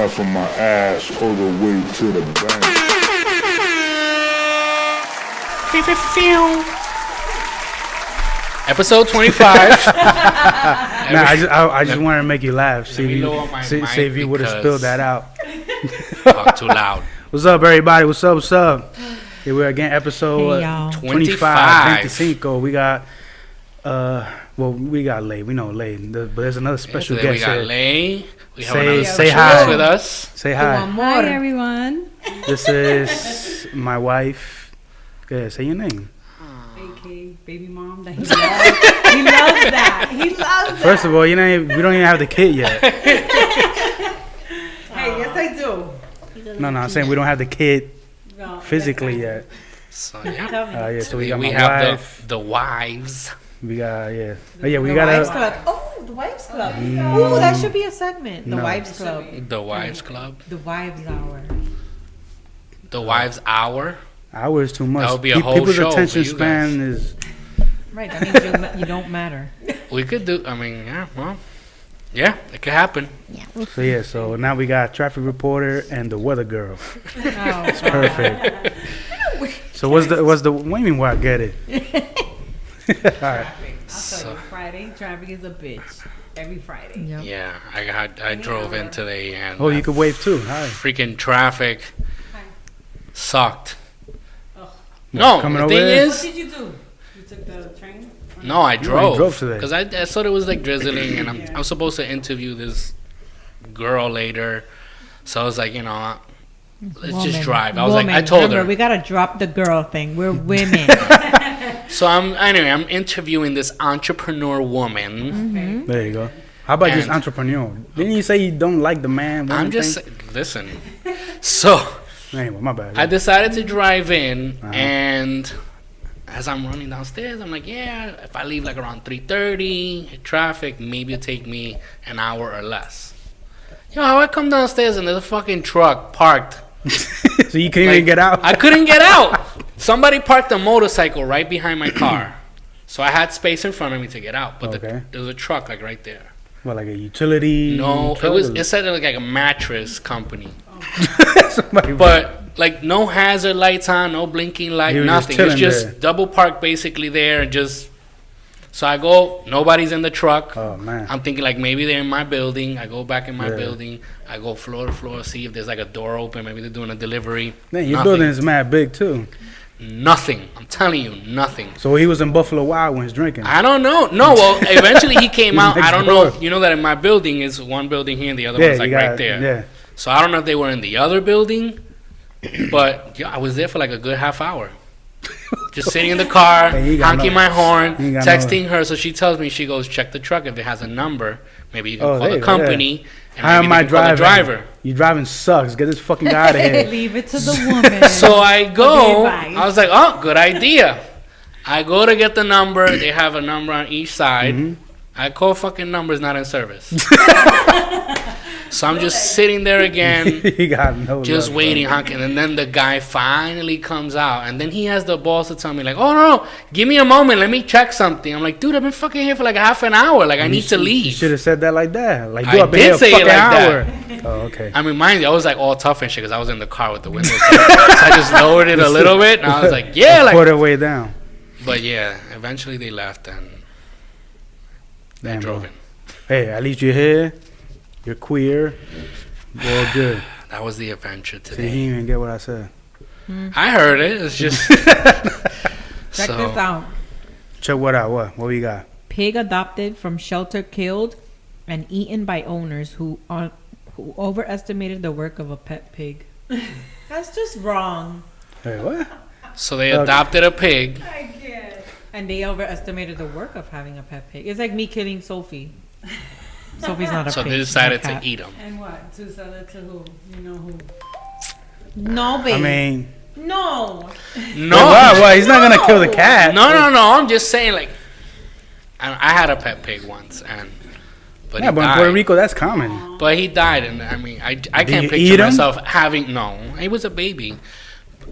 From my ass all the way to the bank. Episode 25. I just wanted to make you laugh. See if you would have spilled that out. Talk too loud. What's up, everybody? What's up? Here we are again, episode 25. We got, we got Lay. We know Lay, but there's another special guest here. We got Lay. We have another special guest with us. Say hi. Hi, everyone. This is my wife. Yeah, say your name. AK, baby mom. That he loves. He loves that. He loves that. First of all, we don't even have the kid yet. Hey, yes, I do. No, I'm saying we don't have the kid physically yet. So, yeah. So we got we my have wife. the wives. We got, we the got Wives Club. Oh, the Wives Club. Oh, that should be a segment. The Wives Club. The Wives Club. The Wives Hour. The Wives Hour. Hour is too much. That would be a whole People's show attention for you span guys. is... Right, that means you don't matter. We could do, it could happen. Yeah. So now we got traffic reporter and the weather girl. Oh, it's perfect. So what do you mean where I get it? All right. I'll tell you, Friday traffic is a bitch. Every Friday. Yep. Yeah, I drove in today and you could wave too. Hi. Freaking traffic sucked. Oh. No, the thing is, what did you do? You took the train? No, I drove. You drove today because I thought it was like drizzling, and I'm supposed to interview this girl later, so I was like, let's just drive. I was like, I told her we gotta drop the girl thing. We're women. So I'm interviewing this entrepreneur woman. Mm-hmm. There you go. How about just entrepreneur? Didn't you say you don't like the man? I'm just listen. So anyway, my bad. I decided to drive in, and as I'm running downstairs, I'm like, if I leave like around 3:30, traffic maybe it'll take me an hour or less. How I come downstairs and there's a fucking truck parked. So you couldn't even get out? I couldn't get out. Somebody parked a motorcycle right behind my car. So I had space in front of me to get out. But there was a truck like right there. Well, like a utility? No, it said like a mattress company. But like no hazard lights on, no blinking light, nothing. It's just double parked basically there and just... So I go, nobody's in the truck. Oh, man. I'm thinking like maybe they're in my building. I go back in my building. I go floor to floor, see if there's like a door open. Maybe they're doing a delivery. Man, your building is mad big too. Nothing. I'm telling you, nothing. So he was in Buffalo Wild Wings drinking? I don't know. No, well, eventually he came out. I don't know. You know that in my building is one building here and the other one's like right there. Yeah. So I don't know if they were in the other building, but I was there for like a good half hour. Just sitting in the car, honking my horn, texting her. So she tells me, she goes, check the truck. If it has a number, maybe you can call the company. And how am I driving? Driver. You driving sucks. Get this fucking guy out of here. Leave it to the woman. So I go. I was like, good idea. I go to get the number. They have a number on each side. Mm-hmm. I call fucking numbers not in service. So I'm just sitting there again, just waiting, honking. And then the guy finally comes out. And then he has the balls to tell me, like, no, give me a moment. Let me check something. I'm like, dude, I've been fucking here for like half an hour. Like, I need to leave. You should have said that like that. Like, dude, I've been here a fucking hour. Oh, okay. I mean, mind you, I was like all tough and shit because I was in the car with the windows down. So I just lowered it a little bit. And I was like, put it way down. But yeah, eventually they left and I drove in. Hey, at least you're here. You're queer. Well, good. That was the adventure today. See, he didn't even get what I said. I heard it. It's just... Check this out. Check what out? What we got? Pig adopted from shelter killed and eaten by owners who overestimated the work of a pet pig. That's just wrong. Hey, what? So they adopted a pig. I can't. And they overestimated the work of having a pet pig. It's like me killing Sophie. Sophie's not a pig. So they decided to eat them. And what? To sell it to who? You know who? No, baby. I mean... No. Well, he's not going to kill the cat. No. I'm just saying, like... I had a pet pig once, but in Puerto Rico, that's common. But he died, and I mean, I can't picture myself having... No, he was a baby.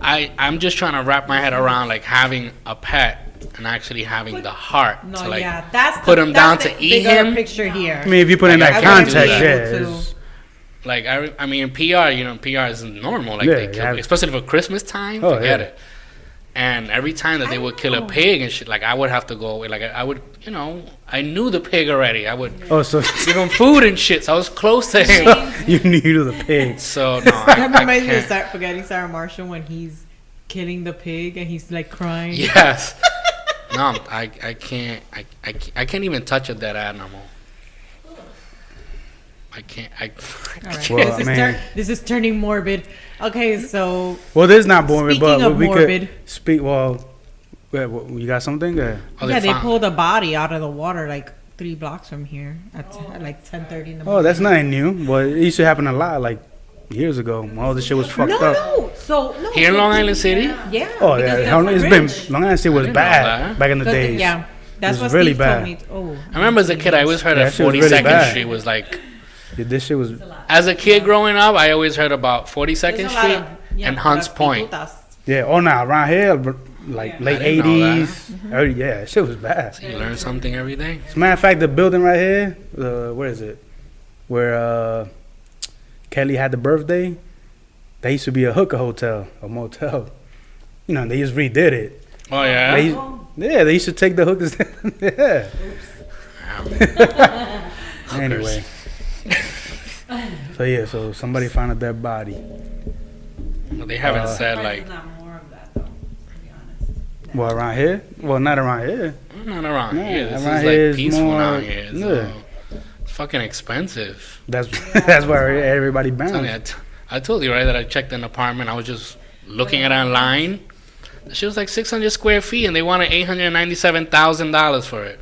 I'm just trying to wrap my head around, like, having a pet and actually having the heart to like that's put him down to eat him. Picture here. I mean, if you put in that context, Like I mean, in PR, PR is normal. Like they kill, especially for Christmas time. Forget it. And every time that they would kill a pig and shit, like I would have to go away. Like I would, I knew the pig already. I would give him food and shit. So I was close to him. You knew the pig. So no, I reminds me of can't. Spaghetti Sarah Marshall when he's killing the pig and he's like crying. Yes. No, I can't. I can't even touch a dead animal. I can't. All right. Well, this is turning morbid. Okay, so. Well, this is not morbid, Speaking but of we morbid. could speak. Well, you got something? They pulled a body out of the water like 3 blocks from here at like 10:30 in the morning. Oh, that's nothing new. Well, it used to happen a lot, like years ago. When all this shit was fucked up. No. Here in Long Island City. Yeah. Oh yeah, it's been Long Island City was bad back in the days. Yeah, that's It was what really Steve bad. told me. I remember as a kid, I always heard that shit was 42nd really bad. Street was like. Yeah, this shit was. As a kid growing up, I always heard about 42nd Street and Hunts Point. Yeah. Oh, now around here, like late I didn't know that. '80s. Early, yeah, shit was bad. You learn something every day. As a matter of fact, the building right here, where is it? Where Kelly had the birthday. There used to be a hooker hotel, a motel. They just redid it. Oh yeah. They used to take the hookers. Yeah. Anyway. So somebody found a dead body. Well, they haven't said like. There's not more of that though, to be honest. Well, around here? Well, not around here. Not around here. This around is here like is peaceful more- down here. So yeah. it's fucking expensive. That's where everybody bounced. I told you right that I checked an apartment. I was just looking at it online. The shit was like 600 square feet, and they wanted $897,000 for it.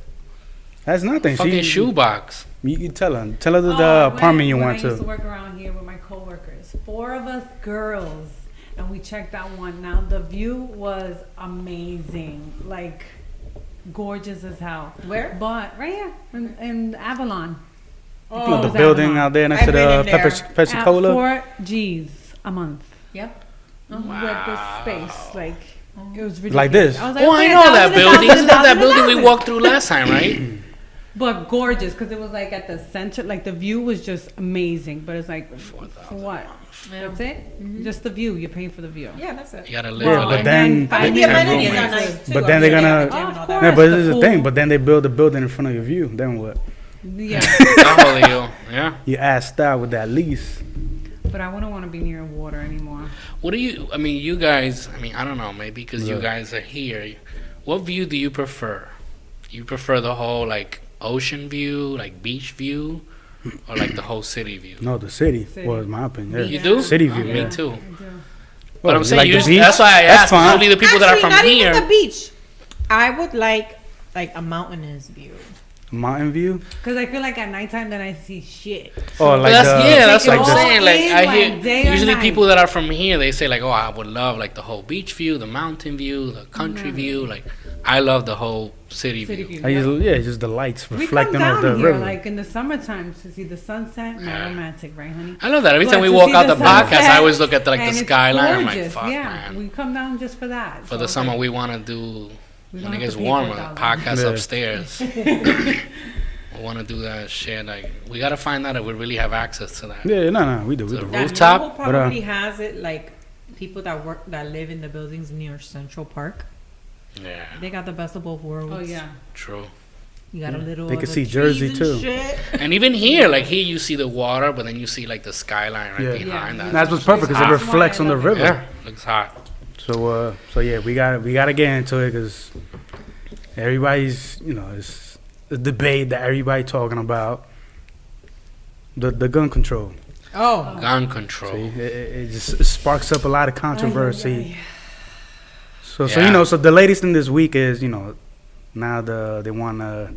That's nothing. Fucking shoebox. You tell her the apartment you went I used to to. work around here with my coworkers. 4 of us girls, and we checked out one. Now the view was amazing, like gorgeous as hell. Where? But right here in Avalon. The building out there next to the Pepsi At Cola. 4 G's a month. Yep. With the space, like it was ridiculous. Like this. I was like, Oh, I okay, know that 1,000, building. Isn't that 1,000, building we 1,000. walked through last time, right? But gorgeous, because it was like at the center. Like the view was just amazing. But it's like, for what? That's it? Just the view. You're paying for the view. Yeah, that's it. You gotta live Yeah, for but like then- five The years amenities later- are nice too. But then they're gonna- Of Yeah, course, but this is the pool. thing. But then they build a building in front of your view. Then what? Yeah, yeah. You assed out with that lease. but I wouldn't want to be near water anymore. What do you? I mean, you guys. I mean, I don't know. Maybe because you Yeah. guys are here. What view do you prefer? You prefer the whole like ocean view, like beach view, or like the whole city view? No, the city. City. Was my opinion. Yeah. You do? City view. Me Yeah. too. I do. But I'm you saying like the usually, beach? that's why I That's asked. fine. Usually the people that are from not here. even the beach. I would like a mountainous view. Mountain view. Because I feel like at nighttime then I see shit. Oh, like that's, the, that's what like I'm the- saying. Like in, I like, day hear or usually night. people that are from here, they say like, "Oh, I would love like the whole beach view, the mountain view, the country view." Like I love the whole city view. I just the lights We come reflecting down off the here river. like in the summertime to see the sunset. Not romantic, right, honey? I love that. Every time But we to walk see out the podcast, sunset, I always look at like the and it's skyline. I'm like, gorgeous. "Fuck, yeah, man." we come down just for that. For So the it's summer, like, we want to do we when don't it have gets to pay warmer. $4,000. Podcast Yeah. upstairs. We want to do that shit. Like we gotta find out if we really have access to that. Yeah, no, we do. The That rooftop? Noble probably has it like people that live in the buildings near Central Park. Yeah, They got the best of both worlds. Oh yeah. true. You got a little. They of can the see trees Jersey, and too. shit. And even here, like here, you see the water, but then you see like the skyline right Yeah. behind Yeah. that. That's what's perfect because it That's reflects on the river. Yeah, looks hot. So yeah, we gotta get into it because everybody's it's a debate that everybody talking about the gun control. Oh, Gun control. See, it just sparks up a lot of controversy. So Yeah. so the latest thing this week is now they want to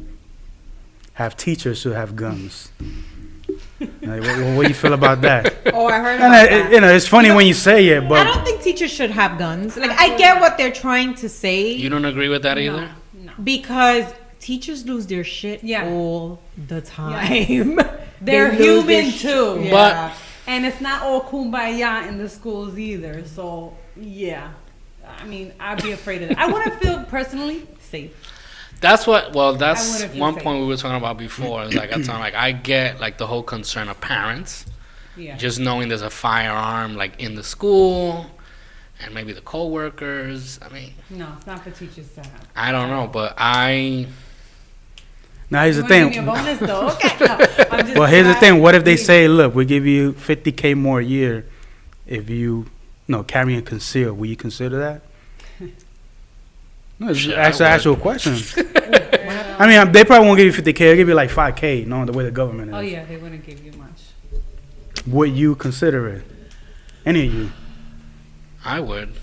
have teachers who have guns. Like, what do you feel about that? oh, I heard And about that. it's funny when you say it, I but don't think teachers should have guns. Like, I get what they're trying to say You don't agree with that either? No. because teachers lose their shit Yeah. all the time. They're They lose their human shit. too. Yeah. But- And it's not all kumbaya in the schools either. So yeah, I mean, I'd be afraid of that. I want to feel personally safe. That's what. Well, that's wouldn't feel one safe. point we were talking about before. Is like I get like the whole concern of parents, Yeah. Just knowing there's a firearm like in the school and maybe the co-workers. I mean, No, it's not for teachers to have. I don't know, but Now here's You the wanna give thing. me a bonus though? Okay. No, I'm just Well, here's the thing. What if they saying- say, look, we give you $50K more a year if you carry and conceal? Will you consider that? No, it's Shit, an I actual question. I mean, they probably won't give you $50K. They'll give you like $5K, knowing the way the government is. Oh yeah, they wouldn't give you much. Would you consider it? Any of you? I would.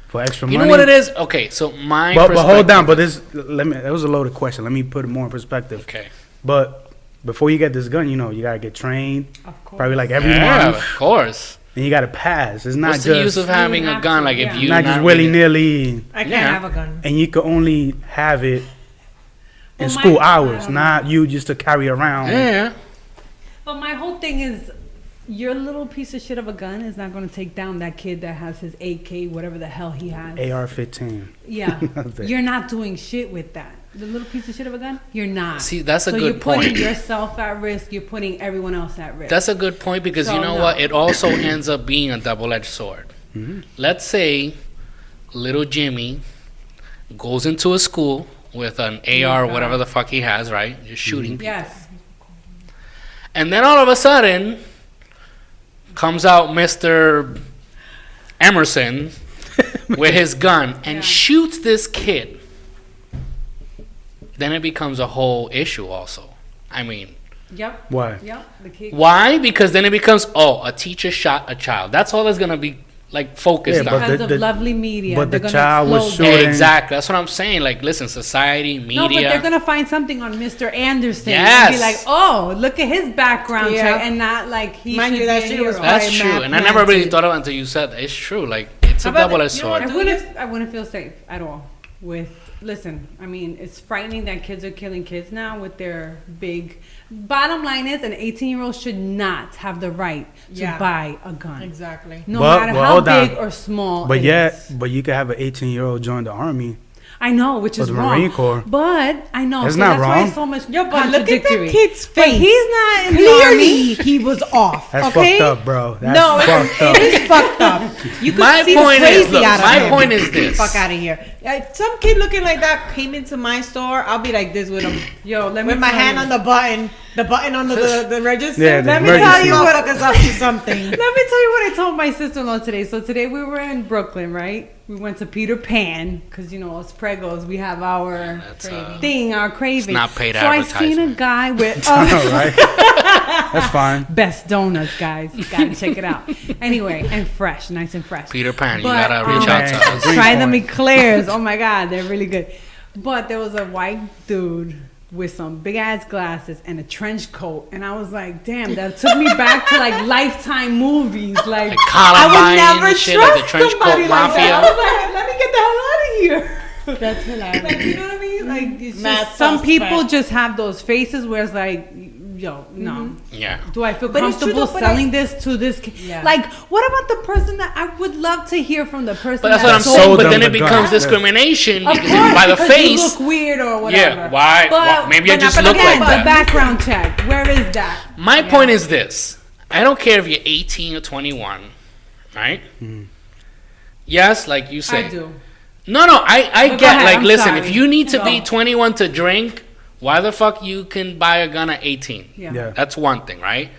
For extra You money? know what it is? Okay, so my But hold on. perspective- But that was a loaded question. Let me put it more in perspective. Okay. But before you get this gun, you gotta get trained. Of course. Probably like every Yeah, month, of course. and you gotta pass. It's not What's the use just of having You a have gun? to, Like yeah. if you not just willy nilly, I can't Yeah. have a gun. and you can only have it in Well, my- school I hours, don't not you just to carry around. Yeah. But my whole thing is, your little piece of shit of a gun is not going to take down that kid that has his AK, whatever the hell he has. AR-15. Yeah, Okay. you're not doing shit with that. The little piece of shit of a gun, you're not. See, that's a so good you're putting point. yourself at risk. You're putting everyone else at risk. That's a good point because you So, know no. what? It also ends up being a double-edged sword. Mhm. Let's say little Jimmy goes into a school with an AR, God. whatever the fuck he has, right? Just shooting people. yes. And then all of a sudden comes out Mr. Emerson with his gun and Yeah. shoots this kid. Then it becomes a whole issue also. I mean, Yep. Why? Yep. The kid. why? Because then it becomes, a teacher shot a child. That's all it's going to be like focused Yeah, on. but Because the- of lovely media. but they're the gonna child was explode shooting- that. Exactly. That's what I'm saying. Like, listen, society, media. No, but they're gonna find something on Mr. Anderson Yes. and be like, "Oh, look at his background Yeah. check," and not like he Mind should you, that be a shit was hero. probably That's true. mad And I never really planted. thought of it until you said that. It's true. Like, it's a How about double-edged the- you know what, sword. I wouldn't feel safe at all with. Listen, I mean, it's frightening that kids are killing kids now with their big. Bottom line is, an 18-year-old should not have the right to Yeah. buy a gun, Exactly. no But- matter but how hold on. big or small. But it yet, is. but you could have an 18-year-old join the army I know, which or is the wrong. Marine Corps. But I know That's so not that's why wrong. it's so much Yo, but look at contradictory. that kid's But face. he's not in the Clearly, army. he was off. That's okay? fucked up, bro. That's No, fucked up. it is fucked up. You could My see point the is, crazy look, out of my him. point is this. Fuck out of here. If some kid looking like that came into my store, I'll be like this with him. Yo, let me With my tell hand you. on the button on the register. Yeah, the let me tell emergency. you what is up to something. Let me tell you what I told my sister-in-law today. So today we were in Brooklyn, right? We went to Peter Pan because us pregos, we have our That's, thing, our craving. not paid so I seen a advertisement. guy with All right. That's fine. best donuts, guys. Gotta check it out. Anyway, and fresh, nice and fresh. Peter Pan, you But, gotta reach out to Man. us. Green Try them point. eclairs. Oh my god, they're really good. But there was a white dude with some big ass glasses and a trench coat, and I was like, damn, that took me back to like Lifetime movies. Like, Like Columbine I would never and shit, trust like the trench somebody coat like mafia. that. I was like, let me get the hell out of here. That's hilarious. Like, you know what I mean? Like, it's Mad just, some suspect. people just have those faces where it's like, yo, no. Yeah. Do I feel But it's true comfortable though, but selling this to this kid? Yeah. Like, what about the person that I would love to hear from the person? But that's that what I'm sold saying. sold But them then it the gun. becomes Yeah. discrimination Of because course, by the because face. you look weird or whatever. Yeah, why maybe I but just not- look again, like but that. background check. Where is that? My point is this. I don't care if you're 18 or 21, right? Yes, like you say. I do. No, I But go get, ahead, like, I'm listen, sorry. if you need to be Go. 21 to drink, why the fuck you can buy a gun at 18? Yeah. Yeah. That's one thing, right?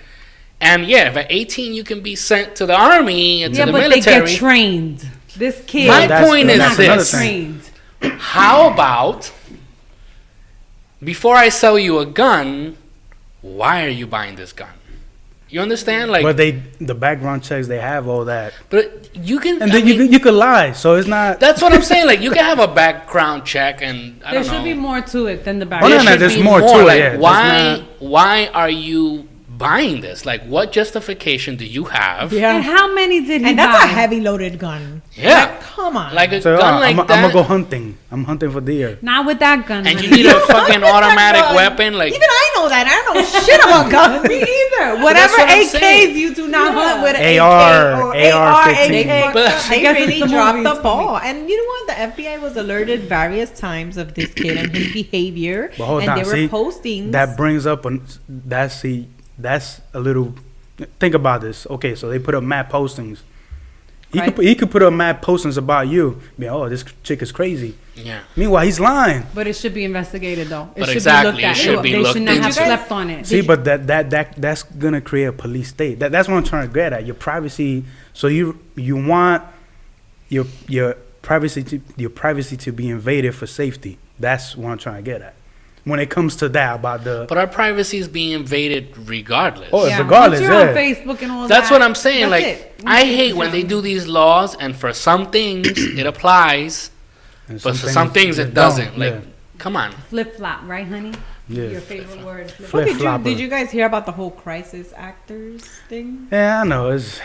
And yeah, if at 18 you can be sent to the army and Yeah, to the but they military. get trained. This kid My That's- point is that's another this. thing. trained. How about before I sell you a gun, why are you buying this gun? You understand? Like, But the background checks, they have all that, but you can. and I then mean, you could lie. So it's not. that's what I'm saying. Like, you can have a background check, and I There don't should know. be more to it than the Oh, background. no, no, should there's be more to it, Like, yeah. There's why are you buying this? Like, what justification do you have? And Yeah. how many did he And buy? that's a heavy loaded gun. Yeah. Like, come on. Like a So gun like I'm that. gonna go hunting. I'm hunting for deer. Not with that gun. and you honey. need a fucking automatic Gun. weapon. Like, Even I know that. I don't know shit about guns. Me either. that's Whatever what I'm AKs saying. you do not hunt with with AR, AK or AR-15. AK. But- They guess it's really the dropped movies the for me. ball. And you know what? The FBI was alerted various times of this kid and his behavior. But hold and on, they were see, posting. That brings up that's a little think about this. Okay, so they put up mad postings. He could put up mad postings about you. Be, oh, this chick is crazy. Yeah. Meanwhile, he's lying. But it should be investigated, though. It But should exactly, be looked at. it should be They looked should not have into. slept on it. See, but that's gonna create a police state. That's what I'm trying to get at. Your privacy. So you want your privacy to be invaded for safety. That's what I'm trying to get at. When it comes to that about the. But our privacy is being invaded regardless. Oh, Yeah, regardless, once you're yeah. on Facebook and all That's that, what I'm saying. that's Like, it. I hate when they do these laws, and for some things it applies, and but for some things it doesn't. Like, come on. Flip flop, right, honey? Yeah. Your favorite word. Flip Flip Did flopper. you guys hear about the whole crisis actors thing? Yeah, I know. It's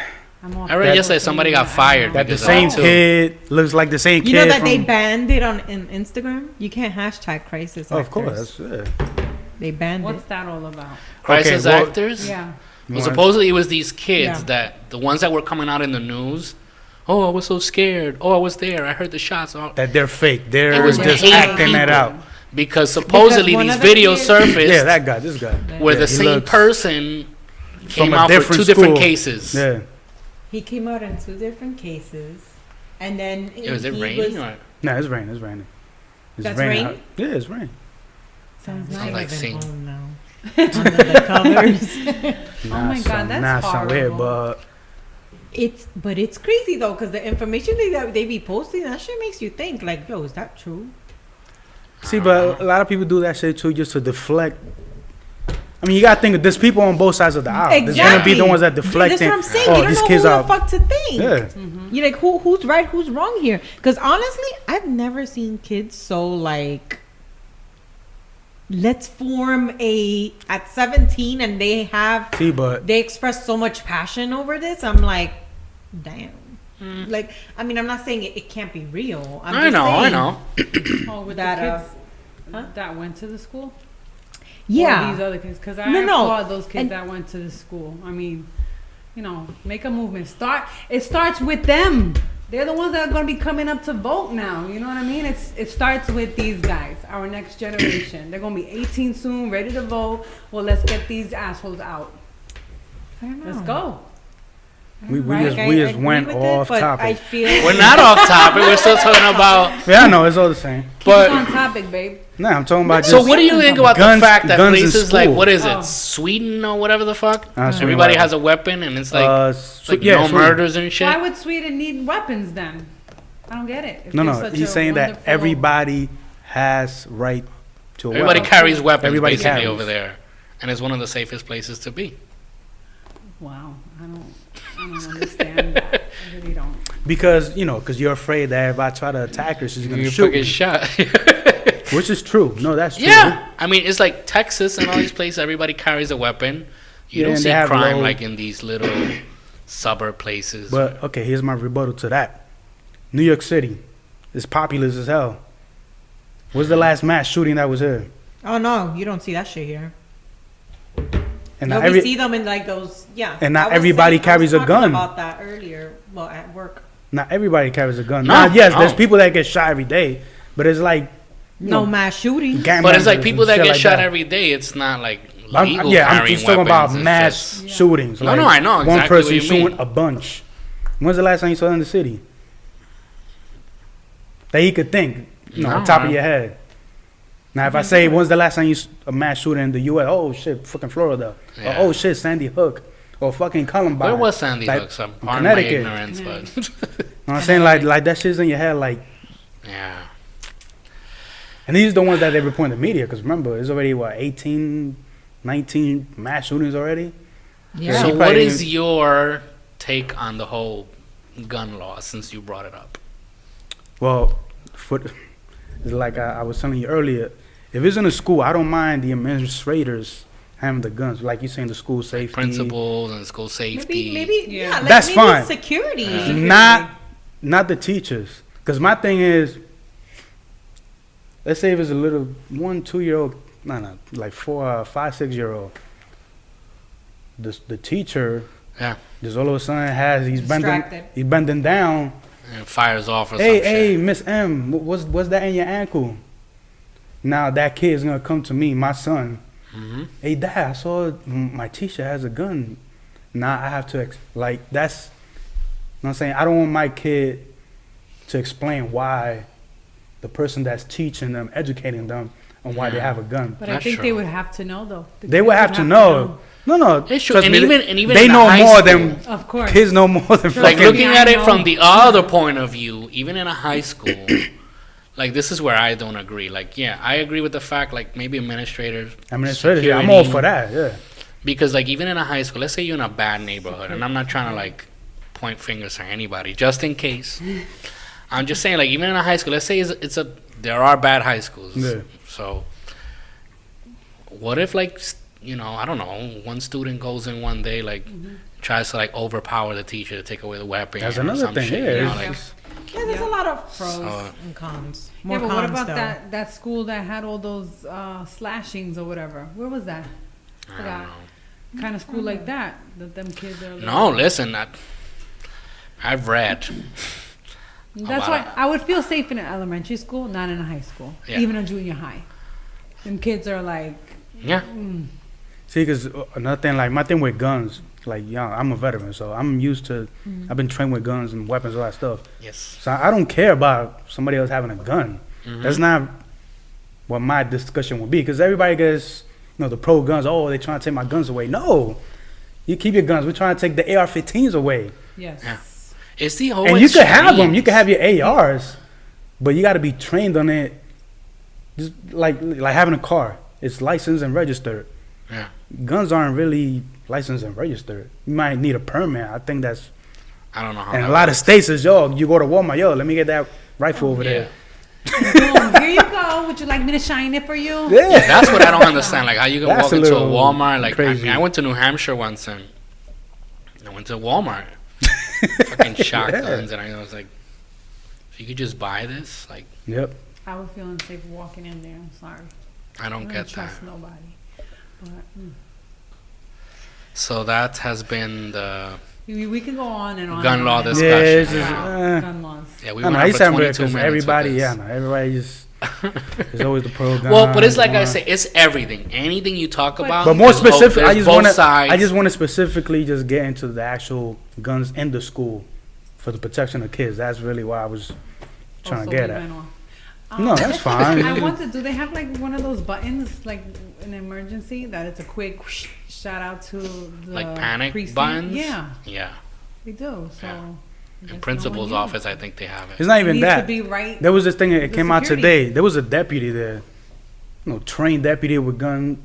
I'm off I read that yesterday social somebody media. got fired that the because of same that, too. kid looks like the same kid. You know that they from- banned it on Instagram? You can't hashtag crisis Oh, actors. of course. Yeah. They banned What's it. that all about? Crisis Okay, well- actors. Yeah. Well, supposedly it was these kids Yeah. that the ones that were coming out in the news. Oh, I was so scared. Oh, I was there. I heard the shots. Oh. That they're fake. They're It was just hate acting it people. out. Because supposedly one these of the videos kids- surfaced Yeah, that guy. This guy. where Yeah, the he same looks person came from a out for different two different school. cases. Yeah. He came out in 2 different cases, and then Was it he raining? Or? No, it's raining. It's raining. It's That's raining. rain? Yeah, it's raining. Sounds Sounds nice. like Saint. home now. Under the covers. Oh my God, that's somewhere, horrible. but But it's crazy though, because the information that they be posting, that shit makes you think like, yo, is that true? see, but a lot of people do that shit too just to deflect. I mean, you gotta think of there's people on both sides of the aisle. There's gonna be the ones that deflect. That's what I'm saying. Oh, you don't these know kids who are. the fuck to think. Yeah. You're like, who's right, who's wrong here? Because honestly, I've never seen kids so like, let's form at 17, and See, but they express so much passion over this. I'm like, damn. Like, I mean, I'm not saying it can't be real. I know. Oh, with That, the kids huh? that went to the school? Yeah. Or these other kids? Because I No, no. applaud those kids And- that went to the school. I mean, make a movement. It starts with them. They're the ones that are going to be coming up to vote now. You know what I mean? It starts with these guys, our next generation. They're going to be 18 soon, ready to vote. Well, let's get these assholes out. I don't know. Let's go. we Right, just I went agree with it, off but I topic. feel We're not off topic. We're still talking about. Yeah, I know it's all the same. Keep us on But topic, babe. No, I'm talking about so, just. what do you think about Guns- the fact that guns in places like school. what is it, Oh. Sweden or whatever the fuck? Sweden, Everybody right. has a weapon, and it's like, Yeah, no Sweden. murders and shit. Why would Sweden need weapons then? I don't get it. If No, they're no. such He's a saying that wonderful- everybody has right to a Everybody weapon. carries weapons Everybody basically carries. over there, and it's one of the safest places to be. Wow, I don't understand that. I really don't. Because you're afraid that if I try to attack her, she's gonna You shoot fucking me. shot. Which is true. No, that's true. Yeah, I mean it's like Texas and all these places. Everybody carries a weapon. You Yeah, don't and see they have crime low- like in these little suburb places. But okay, here's my rebuttal to that. New York City is populous as hell. What's the last mass shooting that was here? Oh no, you don't see that shit here. And No, not we see them in like those, And not I was everybody I was carries a talking gun. About that earlier, well, at work. not everybody carries a gun. No, Now, yes, no. there's people that get shot every day, but it's like No mass shooting. gang But it's like members people and that shit get like shot that. every day. It's not like I'm legal I'm carrying just talking about weapons. It's mass just- shootings. No, no, I know One exactly person what you mean. shooting a bunch. When's the last time you saw that in the city? That you could think, No, on top I- of your head. Now, if I say, when's the last time you a mass shooting in the U.S.? Oh shit, fucking Florida. Yeah. Or, oh shit, Sandy Hook. Or fucking Columbine. Where was Sandy Like, Hook? Some pardon my Connecticut. ignorance, but You know what I'm saying? Like that shit's in your head. Like, yeah. and these are the ones that they report in the media. Because remember, it's already 18, 19 mass shootings already. Yeah. So you what probably is didn't- your take on the whole gun law since you brought it up? Well, it's like I was telling you earlier, if it's in a school, I don't mind the administrators having the guns. Like you saying, the school safety. Principals and school safety. Maybe, Yeah. yeah. Like That's maybe fine. Security. Not the teachers. Because my thing is, let's say if it's a little 1, 2-year-old, like 4, 5, 6-year-old. The teacher, Yeah. just all of a sudden he's Distracted. bending down. And fires off or some Hey, shit. Miss M, what's that in your ankle? Now that kid's gonna come to me, my son. Mhm. Hey, Dad, I saw my teacher has a gun. now I have to like that's. You know what I'm saying? I don't want my kid to explain why the person that's teaching them, educating them, on why they have a gun. But I That's think true. they would have to know, though. They would have to know. No. It's true. trust And me, even they in know high more school, than Of course. kids know more than like fucking- looking at it I from know. the other point of view, even in a high school, like this is where I don't agree. Like, yeah, I agree with the fact, like maybe administrators, administrators. Yeah, I'm all security, for that. Yeah. because like even in a high school, let's say you're in a bad neighborhood, and I'm not trying to like point fingers at anybody, just in case. I'm just saying, like even in a high school, let's say there are bad high schools. Yeah. So what if like I don't know, one student goes in one day like tries to like overpower the teacher to take away the weapon. That's or another some thing. shit, Yeah. you know, it's- like, Yeah, there's a lot of pros So- and cons. Yeah, More but cons what about though. that school that had all those slashings or whatever? Where was that? I don't Forgot. know. Kind of school like that them kids are. Like, No, listen, I've read. That's lot why of- I would feel safe in an elementary school, not in a high school, Yeah. even a junior high. Them kids are like, Yeah. See, because another thing, like my thing with guns, like I'm a veteran, so I'm used to. I've been trained with guns and weapons, all that stuff. Yes. So I don't care about somebody else having a gun. That's not what my discussion would be. Because everybody gets, the pro guns. Oh, they trying to take my guns away. No, you keep your guns. We're trying to take the AR-15s away. yes. Yeah. It's the whole And you can have them. extremes. You can have your ARs, but you got to be trained on it. Just like having a car, it's licensed and registered. Yeah. Guns aren't really licensed and registered. You might need a permit. I think that's. I don't know how. And that a lot of works. states is you go to Walmart, let me get that rifle over Yeah. there. Boom, here you go. Would you like me to shine it for you? Yeah. That's what I don't understand. Like how you can That's walk a into a little Walmart. Like crazy. I went to New Hampshire once and I went to Walmart. Fucking shotguns, and I was like, if you could just buy this, like Yep. I would feel unsafe walking in there. I'm sorry. I don't I get trust that. nobody. But, So that has been the we can go on and on. Gun and law on and discussion. on Yeah, it's just, about gun laws. yeah. We I went know, on you for sound weird 22 minutes. because everybody, with this. everybody just, there's always the pro gun. Well, but it's like I one. say, it's everything. Anything you talk about. But more there's both- specific, I there's just both want to, sides. I just want to specifically just get into the actual guns in the school for the protection of kids. That's really what I was trying Also, to get we at. went off. No, that's fine. I want to. Do they have like one of those buttons, like an emergency, that it's a quick whoosh, shout out to the like panic precinct? buttons. Yeah, Yeah. they do. So, Yeah. I guess no In principal's one office, I think they have it. It's not It even needs that. to be right. There was this thing that the came out security. today. There was a deputy there, trained deputy with gun.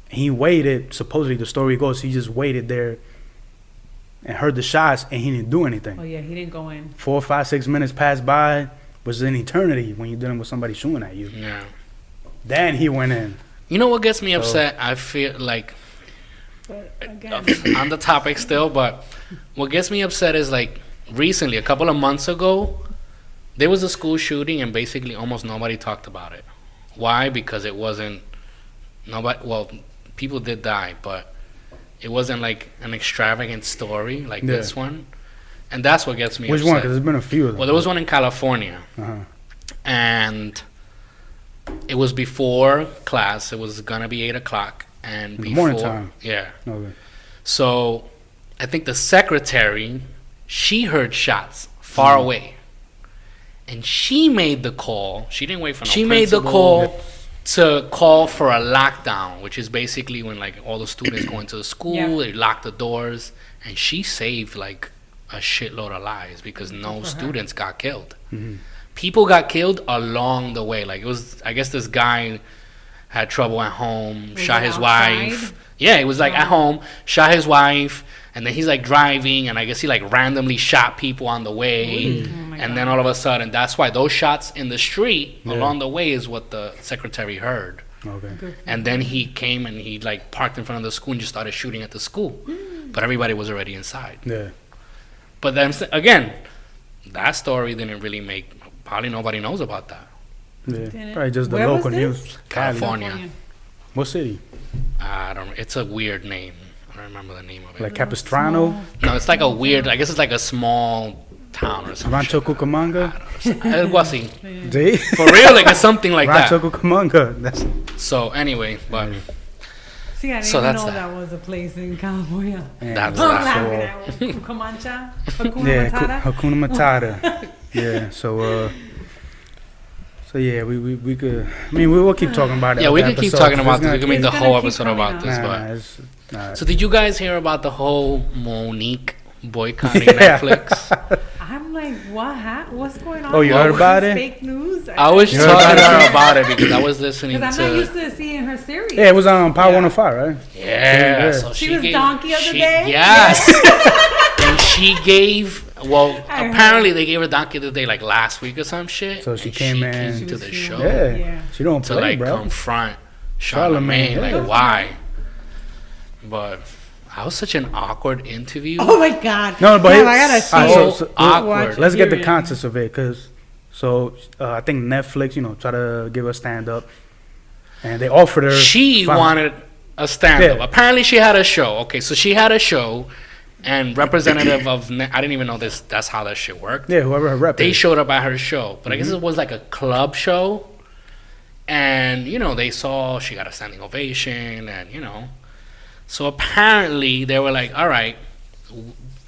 He waited. Supposedly, the story goes, he just waited there and heard the shots, and he didn't do anything. Oh yeah, he didn't go in. 4, 5, 6 minutes passed by, was an eternity when you're dealing with somebody shooting at you. Yeah. Then he went in. You know what gets me So- upset? I feel like But again, on the topic still, but what gets me upset is like recently, a couple of months ago, there was a school shooting and basically almost nobody talked about it. Why? Because it wasn't nobody. Well, people did die, but it wasn't like an extravagant story like Yeah. this one, and that's what gets me Which upset. one? Because there's been a few of them. Well, there was one in California, Uh-huh. and it was before class. It was gonna be 8 o'clock, and In the before morning time. yeah. Okay. So, I think the secretary, she heard shots far away, and she made the call. She didn't wait for no. She made the call to call for a lockdown, which is basically when like all the students go into the school, Yeah. they lock the doors, and she saved like a shitload of lives because no students got killed. People got killed along the way. Like it was, I guess this guy had trouble at home, Was shot it his outside? wife. Yeah, it was like at home, shot his wife, and then he's like driving, and I guess he like randomly shot people on the way, Oh my and God. then all of a sudden, that's why those shots in the street Yeah. along the way is what the secretary heard. Okay. And then he came and he like parked in front of the school and just started shooting at the school, but everybody was already inside. Yeah. But then again, that story didn't really make. Probably nobody knows about that. Yeah. Didn't- Probably just the Where was local this? news. Cali. California. What city? I don't. It's a weird name. I don't remember the name of it. Like Capistrano? No, it's like a weird. I guess it's like a small town or something. Rancho Cucamonga? Algo así. See? For real, like it's something like Rancho that. Cucamonga. That's So anyway, but See, I didn't So even that's know that. that was a place in California. And That's I'm that. laughing at Cucamancha, Hakuna Yeah, Matata. Hakuna Matata. Yeah, so yeah, we could. I mean, we'll keep talking about it. Yeah, we other can keep episodes. talking about It's this. We gonna can make the It's whole gonna keep episode coming about up. this. Nah, But it's, nah, so, did you guys hear about the whole Monique boycotting Yeah. Netflix? I'm like, what's going on? Oh, you heard about it? Fake news. I was You heard talking to about her it? about it because I was listening Because I'm not used to. to seeing her series. yeah, it was on Power 105, right? Yeah, Yeah. so She was gave- donkey of the she- day? Yes. And she gave. Well, I heard. apparently they gave her donkey of the day like last week or some shit. So she and came in- She to was the feeling- show Yeah, Yeah. she don't to play, like bro. confront Charlamagne, Charlamagne. yeah. Like why? But that was such an awkward interview. Oh my god. No, but Damn, I gotta see alright, so it. so awkward. let's get the Period. context of it, cause I think Netflix, try to give her stand up, and they offered her. She fine. wanted a stand-up. Yeah. Apparently, she had a show. Okay, so she had a show, and representative of I didn't even know this. That's how that shit worked. Yeah, whoever her rep They is. showed up at her show, but I Mm-hmm. guess it was like a club show, and they saw she got a standing ovation, and so apparently they were like, all right.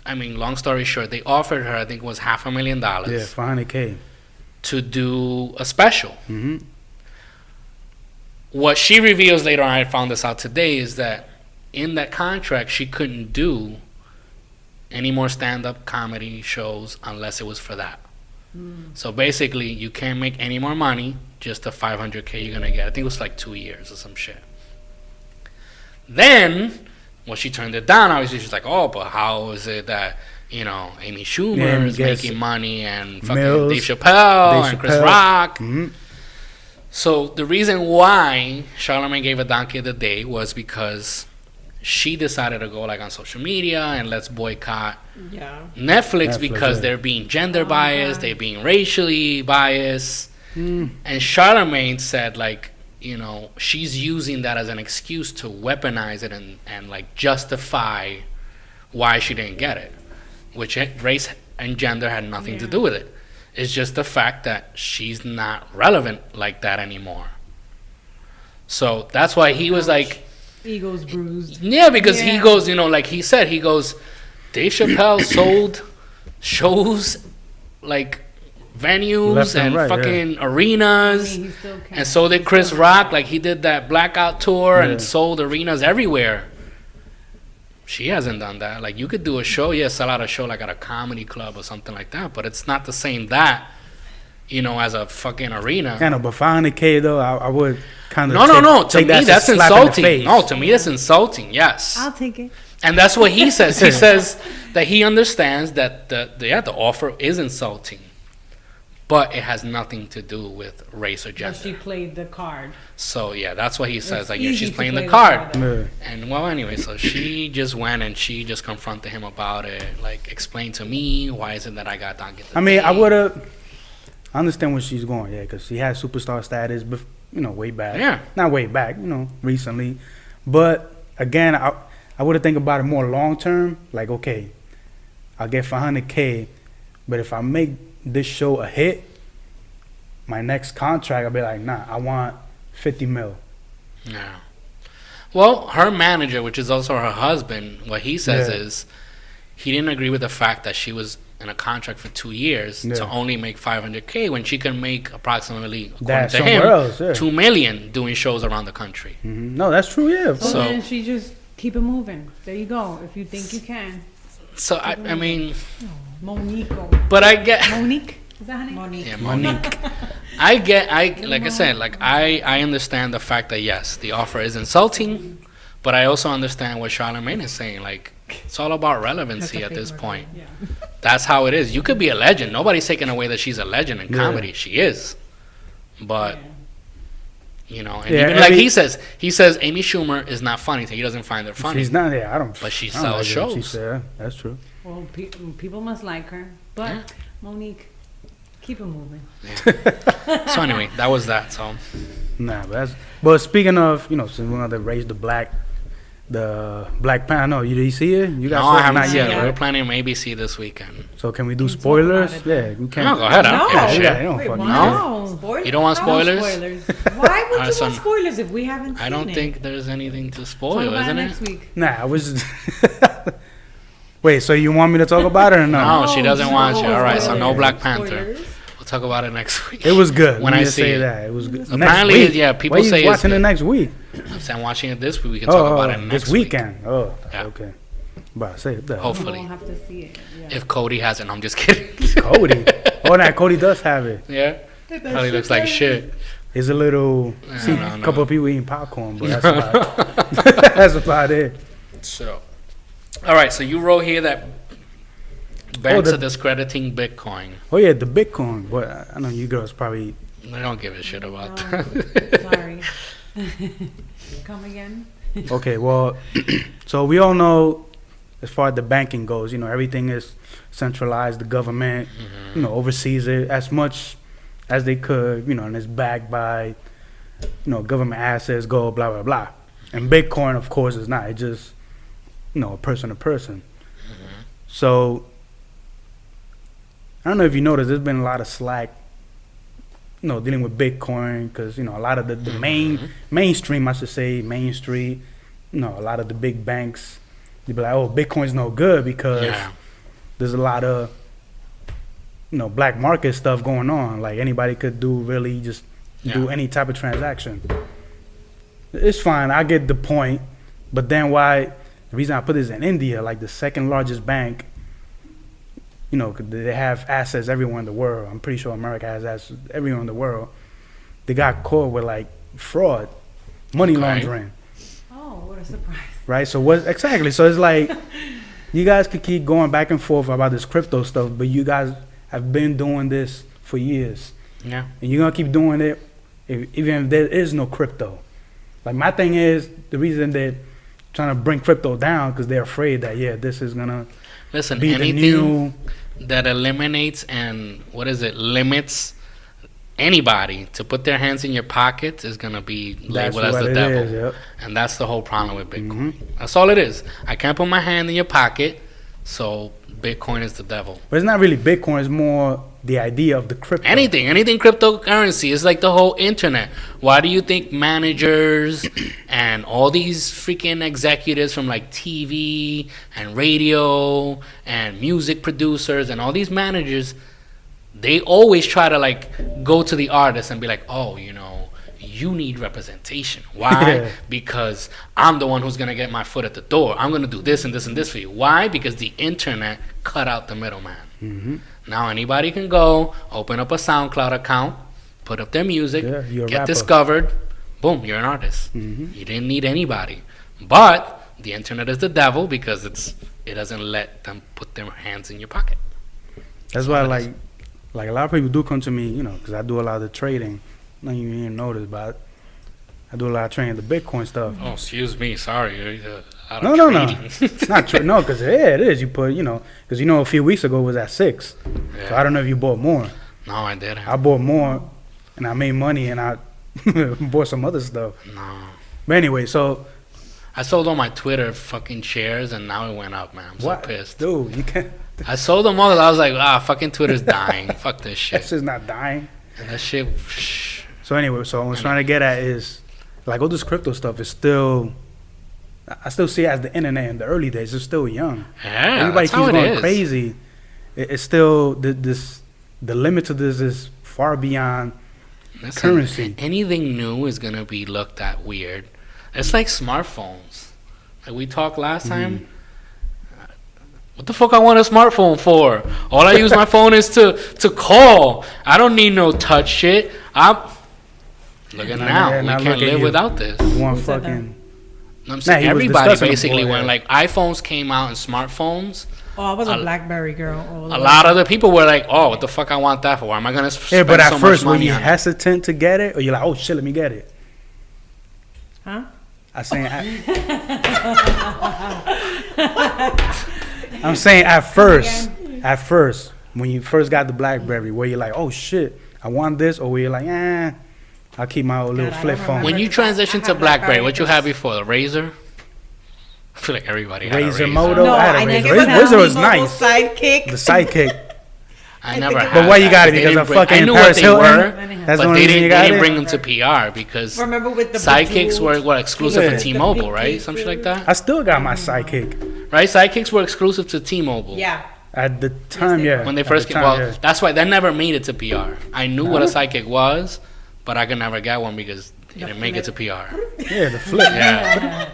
I mean, long story short, they offered her, I think it was $500,000 Yeah, $500K. to do a special. Mm-hmm. What she reveals later on, I found this out today, is that in that contract, she couldn't do any more stand-up comedy shows unless it was for that. So basically, you can't make any more money, just the $500K you're gonna get. I think it was like 2 years or some shit. Then, when she turned it down, obviously she's like, "Oh, but how is it that Amy Schumer Yeah, is yes. making money and fucking Mills, Dave Chappelle and Chris Chappelle. Rock?" Mm-hmm. So the reason why Charlamagne gave a donkey of the day was because she decided to go like on social media and let's boycott Yeah. Netflix because yeah. they're being gender biased, they're being racially biased. And Charlamagne said like, she's using that as an excuse to weaponize it and like justify why she didn't get it, which race and gender had nothing to do with it. It's just the fact that she's not relevant like that anymore. So that's why he was like, Ego's bruised. yeah, because he Yeah. goes, like he said, he goes, Dave Chappelle sold shows like venues Left and and right, fucking I arenas. mean, he still can. And so did Chris Rock. Like he did that blackout tour and sold arenas everywhere. She hasn't done that. Like you could do a show, sell out a show like at a comedy club or something like that, but it's not the same as a fucking arena. I know, but $500K though, I would kind of No. To me, that's insulting. No, to me, that's insulting. Yes. I'll take it. And that's what he says. He says that he understands that the offer is insulting, but it has nothing to do with race or But gender. she played the card. So yeah, that's what he says. It's Like easy she's to playing play the the card. card. Yeah. And well, anyway, so she just went and she just confronted him about it. Like, explain to me why is it that I got donkey? I mean, I would have. I understand where she's going, because she had superstar status, way back. Yeah. Not way back, recently. But again, I would have think about it more long term. Like, okay, I'll get $500K, but if I make this show a hit, my next contract, I'll be like, nah, I want 50 mil. Yeah. Well, her manager, which is also her husband, what he says Yeah. is he didn't agree with the fact that she was in a contract for 2 years to Yeah. only make $500K when she can make approximately, according That to somewhere him, else, yeah. $2 million doing shows around the country. Mhm. No, that's true, yeah. Of So, course. then she just keep it moving. There you go. If you think you can. So I mean, Monique. but I get. Monique? Is that her name? Monique. Yeah, Monique. Like I said, like I understand the fact that yes, the offer is insulting, but I also understand what Charlamagne is saying. Like it's all about relevancy That's a at this fake point. Yeah. That's how it is. You could be a legend. Nobody's taking away that she's a legend in Yeah. comedy. She is, but and Yeah, even like every- he says Amy Schumer is not funny. He doesn't find her funny. She's not, yeah, I don't. But she I don't sells like it. shows. She said, that's true. Well, people must like her. But, Yeah. Monique, keep it moving. So anyway, that was that. So Nah, but speaking of, since we want to raise the black the Black Panther. No, you did you see it? You No, got I it? haven't Not seen yet, it. right? We're planning maybe see this weekend. So can we do Can we talk spoilers? about it Yeah, then? we can. No, go ahead. I don't give a No. shit. Yeah, they don't Wait, fucking wow. know. Spoilers? You don't want No spoilers? spoilers. Why would you so want spoilers if we haven't seen I don't it? think there's anything to Talk spoil, about it isn't next it? week. Nah, I was. Wait, so you want me to talk about it or no? No, she doesn't want you. All right, so no spoilers. Black Panther. Spoilers. We'll talk about it next week. It was good. When Let me I just see say it. that it was good. Apparently, Next week. yeah, people Why you say it's watching it good. next week. I'm watching it this week. We can talk about it next this weekend. Oh, Yeah. okay. But I say it. Hopefully. We'll have to see it. Yeah. If Cody has it, I'm just kidding. Cody. Oh, nah, Cody does have it. Yeah, probably looks like shit. It's a little. See, no, a no. couple of people eating popcorn, but that's about. That's about it. So, all right. So you wrote here that banks the- are discrediting Bitcoin. Oh yeah, the Bitcoin. But I know you girls probably. I don't give a shit about No. that. Sorry. Come again? Okay, well, so we all know, as far as the banking goes, everything is centralized. The government, oversees it as much as they could, and it's backed by, government assets, gold, blah blah blah. And Bitcoin, of course, is not. It's just, person to person. So I don't know if you noticed, there's been a lot of slack, dealing with Bitcoin because a lot of the mainstream, I should say, Main Street, a lot of the big banks, they be like, oh, Bitcoin's no good because Yeah. there's a lot of black market stuff going on. Like anybody could do do any type of transaction. It's fine, I get the point, but then why? The reason I put this in India, like the second largest bank. 'Cause they have assets everywhere in the world. I'm pretty sure America has assets everywhere in the world. They got caught with like fraud, money Okay. laundering, Oh, what a surprise. right? So what exactly? So it's like you guys could keep going back and forth about this crypto stuff, but you guys have been doing this for years, Yeah. and you're gonna keep doing it even if there is no crypto. Like my thing is the reason they're trying to bring crypto down because they're afraid that this is gonna Listen, be the anything new. that eliminates and limits anybody to put their hands in your pockets is gonna be That's labeled as what the it devil. is, yep. And that's the whole problem with Bitcoin. Mm-hmm. That's all it is. I can't put my hand in your pocket, so Bitcoin is the devil. But it's not really Bitcoin. It's more the idea of the crypto. Anything cryptocurrency is like the whole internet. Why do you think managers and all these freaking executives from like TV and radio and music producers and all these managers, they always try to like go to the artist and be like, oh, you need representation. Why? Yeah. Because I'm the one who's gonna get my foot at the door. I'm gonna do this and this and this for you. Why? Because the internet cut out the middleman. Mm-hmm. Now anybody can go open up a SoundCloud account, put up their music, Yeah, you're a get rapper. discovered. Boom, you're an artist. Mhm. You didn't need anybody. But the internet is the devil because it doesn't let them put their hands in your pocket. That's why, like a lot of people do come to me, because I do a lot of trading. No, you even notice, but I do a lot of trading, the Bitcoin stuff. Oh, excuse me. Sorry. No. Not true. No, because it is. You put, because a few weeks ago it was at 6. So I don't know if you bought more. No, I didn't. I bought more, and I made money, and I bought some other stuff. No. But anyway, so I sold all my Twitter fucking shares and now it went up, man. I'm so what, pissed. dude? You can't. I sold them all. I was like, fucking Twitter's dying. Fuck this shit. That's just not dying. And that shit. So anyway, so what I was trying to get at is, like, all this crypto stuff is still, I still see it as the internet in the early days. It's still young. Yeah, Everybody that's how keeps it going is. crazy. It's still the limit to this is far beyond Listen, currency. Anything new is gonna be looked at weird. It's like smartphones. Like we talked last time. What the fuck I want a smartphone for? All I use my phone is to call. I don't need no touch shit. Look at now. yeah, We now can't look at live you. without this. One Who said fucking. I'm saying he was everybody discussing it basically before, when yeah. like iPhones came out and smartphones, Oh, I was a A- BlackBerry girl. a lot of the people were like, "Oh, what the fuck I want that for? Why am I gonna spend Yeah, but at so first, much were money you on it?" hesitant to get it, or you're like, oh shit, let me get it? Huh? I'm saying at first, when you first got the BlackBerry, where you're like, oh shit, I want this, or where you're like, I'll keep my old little God, I flip don't phone. remember. When you Because I transitioned to had BlackBerry, BlackBerry what you because- had before? The Razor? I feel like everybody had a Razor razor. Moto. No, I had a I razor. never had Razor was T-Mobile nice. Sidekick. The sidekick. I I never think it had. But why you that. got it? They Because didn't of bring- fucking I knew Paris what they Hilton? were, That's the but only they reason you didn't. They got didn't it. bring them to PR because Remember with the sidekicks were bejeweled- what exclusive Yeah. to T-Mobile, The right? pink Something like cases. that, I still got my sidekick. right? Sidekicks were exclusive to T-Mobile. Yeah. At the time, yeah. When they At first the came, time, well, yeah. that's why that never made it to PR. I knew what a sidekick was, but I could never get one because it didn't make it to PR. Yeah, the flip. Yeah,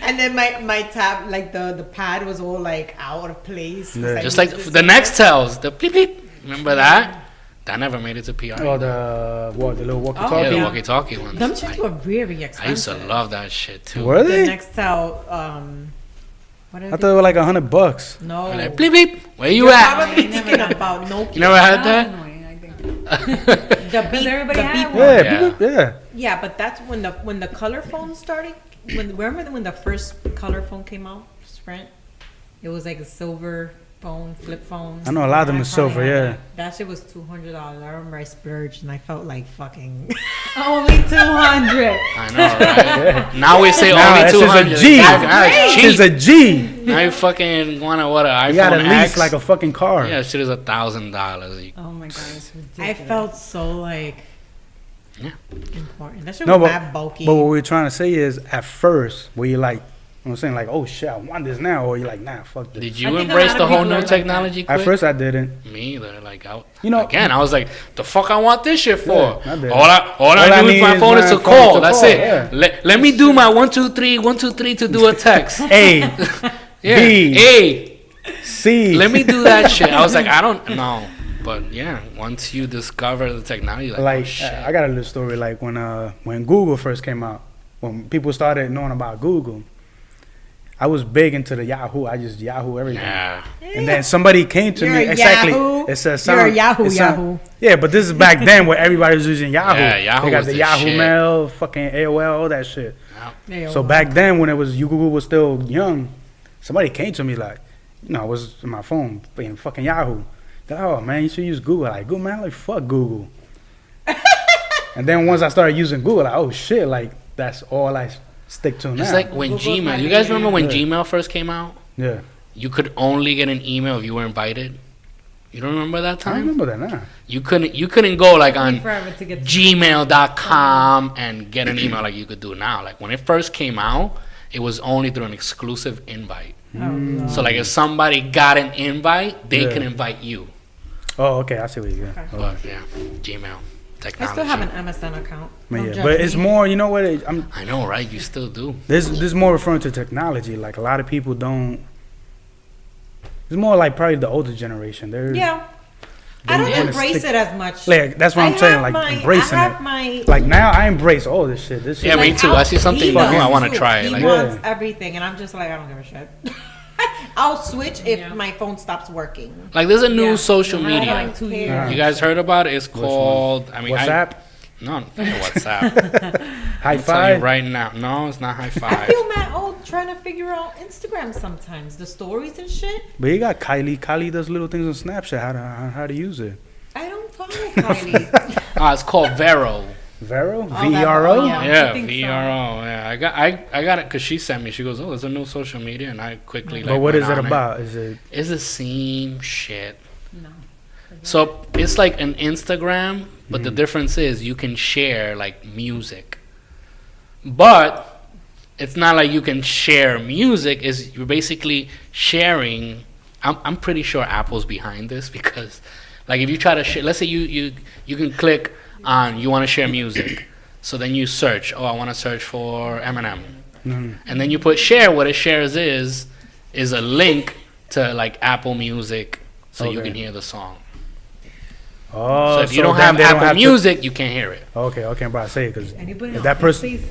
And then my tab, like the pad was all like out of place. 'cause Yeah. I just used like this the in Nextels, the bleep bleep. Remember that? That never made it to PR. Oh, the little yeah, walkie-talkie? the yeah. walkie-talkie ones. Them shits were very expensive. I used to love that shit too. Were the they? Nextel. What are I they? thought they were like $100. No. Like, bleep bleep. Where you You're at? probably thinking about Nokia. You never had That that? was annoying, I think. The beep, everybody the had beep one. Yeah, Yeah. people- yeah. Yeah, but that's when the color phone started. Remember when the first color phone came out, Sprint? It was like a silver phone, flip phone. I know a lot of them I are silver, probably had yeah. That shit was $200. I remember I splurged and I felt like fucking. Only 200. I know, right? Now we say Nah, only that's just 200. a G. That's It's cheap. a G. Now you fucking want what an You got iPhone at least X? like a fucking car. Yeah, shit is $1,000. Oh my god, it's I ridiculous. felt so like. Yeah. Important. That shit No, was but, that bulky. but what we're trying to say is at first, where you like, you know what I'm saying, like, oh shit, I want this now, or you're like, nah, fuck this. Did I you think a embrace lot the of whole people are new like technology quick? At first, I didn't. Me either. Like, You know, again, I was like, the fuck I want this shit for? Yeah, I did. all I need with my phone is to call. That's it. Yeah. Let me do my 1 2 3 1 2 3 to do a text. A, Yeah. B. A. C. Let me do that shit. I was like, I don't know. But yeah, once you discover the technology, like, Like, oh, shit. I got a little story. Like when Google first came out, when people started knowing about Google, I was big into the Yahoo. I just Yahoo everything. Yeah. And then somebody came to You're me a exactly. Yahoo? It says You're a Yahoo. Yeah, but this is back then where everybody was using Yahoo. Yeah, Yahoo They got was the the Yahoo shit. Mail, fucking AOL, all that shit. Yeah, So back then, when it was Google was still young, somebody came to me like, you know, I was in my phone in fucking Yahoo. They're like, oh man, you should use Google. Like, Google, man, like fuck Google. And then once I started using Google, like, oh shit, like that's all I stick to now. It's like when Google's my Gmail. You guys remember when Yeah. Gmail first came out? yeah, You could only get an email if you were invited. You don't remember that I time? remember that now. You couldn't go like Took me on forever to get gmail.com and get an email like you could do now. Like when it first came out, it was only through an exclusive invite. Oh, So like if somebody got an invite, they Yeah. can invite you. Oh, okay, I see what you're saying. But yeah, Gmail I technology. still have an MSN account. Don't Yeah, judge but it's me. more, you know what? I know, right? You still do. This is more referring to technology. Like a lot of people don't. It's more like probably the older generation. They're Yeah. I don't wanna embrace stick- it as much. Like that's what I I'm saying. have Like my- embracing I have it. my Like now, I embrace all this shit. This shit. Yeah, me Like, too. I see something he new, I does wanna too. try it, He like- wants Yeah. everything, and I'm just like, I don't give a shit. I'll switch if Yeah. my phone stops working. Like there's a new Yeah. social I media. like 2 years. Yeah. You guys heard about it? It's Which one? called. I mean, WhatsApp, no, WhatsApp. high I'm telling you five. right now. No, it's not high I five. feel mad old trying to figure out Instagram sometimes, the stories and shit. But you got Kylie. Kylie does little things on Snapchat. How to use it. I don't follow Kylie. It's called Vero. Vero. that- VERO. oh, yeah. Yeah, I think so. VRO. Yeah, I got it because she sent me. She goes, "Oh, there's a new social media," and I quickly. But like, what went is it on about? Is it? It's the same shit. No. So it's like an Instagram, but Mm. the difference is you can share like music, but it's not like you can share music. Is you're basically sharing. I'm pretty sure Apple's behind this because, like, if you try to share, let's say you can click on you want to share music, so then you search. Oh, I want to search for Eminem, and then you put share. What it shares is a link to like Apple Music, so you Okay. can hear the song. Oh, So if you don't then have they Apple to- Music, you can't hear it. Okay, okay, I'm about to say it because Anybody if on that person. MySpace?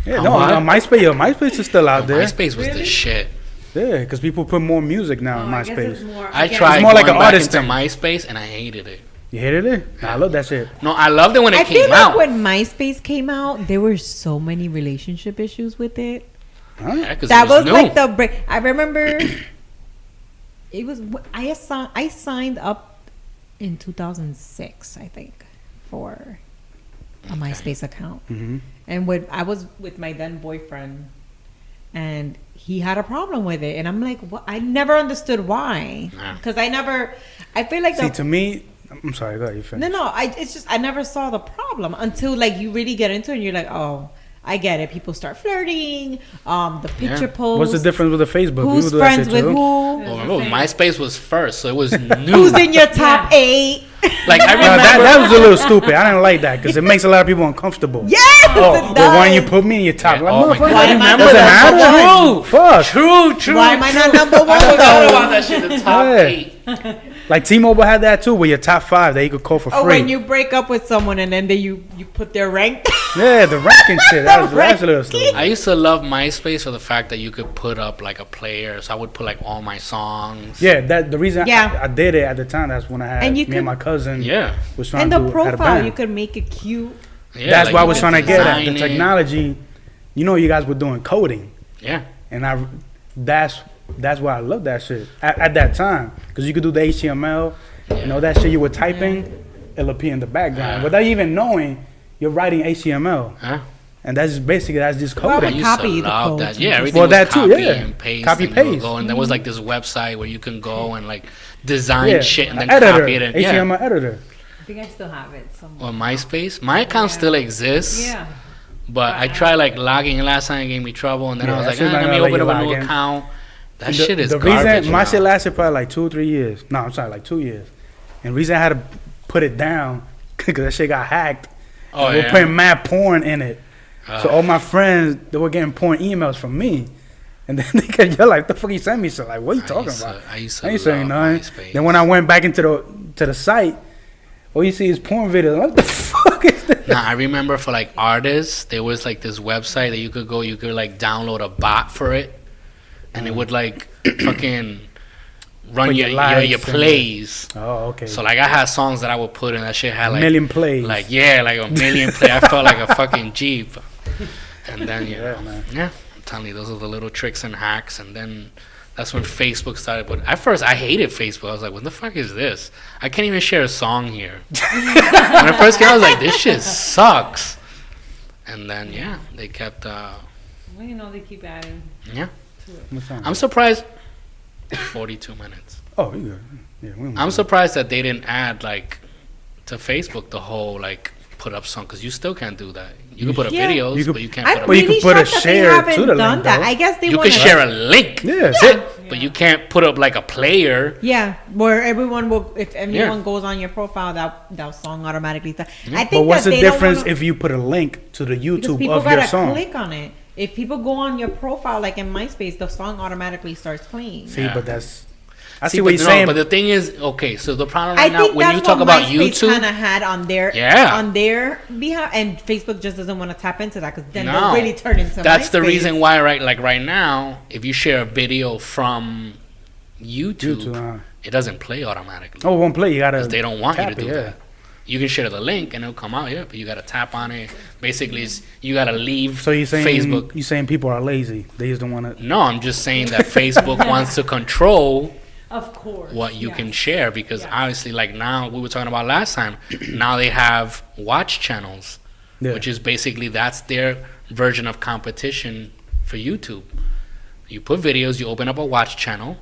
Yeah, On no, what? on MySpace. Yo, MySpace is still out there. MySpace was the shit. Yeah, because people put more music now on Oh, I guess it's MySpace. more. I guess- tried more like going an back artist into thing. MySpace and I hated it. You hated it? Nah, I love that shit. No, I loved it when it I feel came like out. when MySpace came out, there were so many relationship issues with it. Yeah, 'cause That it was new. like the break. I remember it was I signed up in 2006, I think, for a MySpace account, Mm-hmm. and I was with my then boyfriend, and he had a problem with it, and I'm like, what? I never understood why, because I feel like to me, I'm sorry, go ahead, you finish. no, it's just I never saw the problem until like you really get into it, and you're like, oh, I get it. People start flirting. The picture posts. What's the difference with the Facebook? Who's friends with who? Well, remember, MySpace was first, so it was new. Who's in your top 8? Like I remember that was a little stupid. I didn't like that because it makes a lot of people uncomfortable. Yes, Oh, it but when does. you put me in your top, Yeah, like, oh my motherfucker, God. Why am I Remember doesn't that? matter. Fuck. True. Why am I not number 1 I forgot though? about that shit. The top Yeah. 8. Like T-Mobile had that too, where your top 5 that you could call for Or free. when you break up with someone and then you put their rank. Yeah, the ranking shit. That's a little stupid. I used to love MySpace for the fact that you could put up like a player, so I would put like all my songs. Yeah, the reason Yeah. I did it at the time, that's when I had And you me and could- my cousin. Yeah. Was trying And to the do, had a profile, band. you could make it cute. Yeah, That's like what I you was could trying to get at. The design it. technology, you guys were doing coding, Yeah. and that's why I love that shit at that time, because you could do the HTML, that shit you were typing, it'll appear in the background Yeah. without even knowing you're writing HTML, Huh? and that's just Well, I coding. we used copy to the love codes that. and Yeah, just- everything Well, was that too, copy yeah. and paste. Copy, and you would paste. go, and there was like this website where you can go and like design Yeah, shit and then editor, copy it. And, yeah. HTML editor. I think I still have it somewhere. Or MySpace. My account still exists. Yeah. But I tried like logging in last time, it gave me trouble, and then Yeah, I was that like, shit's not let me gonna let open you up a new log in. account. That The- shit is the garbage. reason my now. shit lasted probably like 2 or 3 years. No, I'm sorry, like 2 years. And the reason I had to put it down because that shit got hacked. Oh, They were yeah. putting mad porn in it. So all my friends, they were getting porn emails from me. And then they kept yelling, like, the fuck you sent me? So like, what are you talking about? I used I to ain't saying love nothing. MySpace. Then when I went back into the site, all you see is porn videos. What the fuck is this? Nah, I remember for like artists, there was like this website that you could like download a bot for it, and it would like fucking run Put your your likes your and- plays. Oh, okay. So like I had songs that I would put in that shit had like million plays. like like a million play. I felt like a fucking Jeep. And then Yeah, man. I'm telling you, those are the little tricks and hacks. And then that's when Facebook started. But at first, I hated Facebook. I was like, what the fuck is this? I can't even share a song here. When I first came, I was like, this shit sucks. And then they kept. Well, they keep adding. Yeah, What time? I'm surprised. 42 minutes. Oh, you good. Yeah, we don't I'm know. surprised that they didn't add like to Facebook the whole like put up song, because you still can't do that. You can put up Yeah. videos, You could- but you can't I'm put up. Well, you really could put a shocked that they share haven't to the done link, that. though. I guess they You want can to share a link. Yeah. That's it. But you can't put up like a player. Yeah, where everyone will, if anyone Yeah. goes on your profile, that song automatically. I think But what's that the they don't difference wanna- if you put a link to the because YouTube people of your gotta song? click on it. If people go on your profile, like in MySpace, the song automatically starts playing. See, Yeah. but that's... I see what but you're saying. But the thing is, okay, so the problem I right now, think when that's you talk what about MySpace YouTube, kind of had on their Yeah. behalf, and Facebook just doesn't want to tap into that because then No. they'll really turn into. that's the MySpace. reason why, right now, if you share a video from YouTube, it doesn't play automatically. Oh, it won't play. You gotta... 'Cause they don't want you to tap do it, that. You can share the link and it'll come out, but you gotta tap on it. Basically, you gotta leave So you're saying Facebook. You saying people are lazy? They just don't want to... No, I'm just saying that Facebook wants to control Of course. what you yes. can share, because Yes. obviously, like now we were talking about last time, now they have watch channels, Yeah. which is basically that's their version of competition for YouTube. You put videos, you open up a watch channel,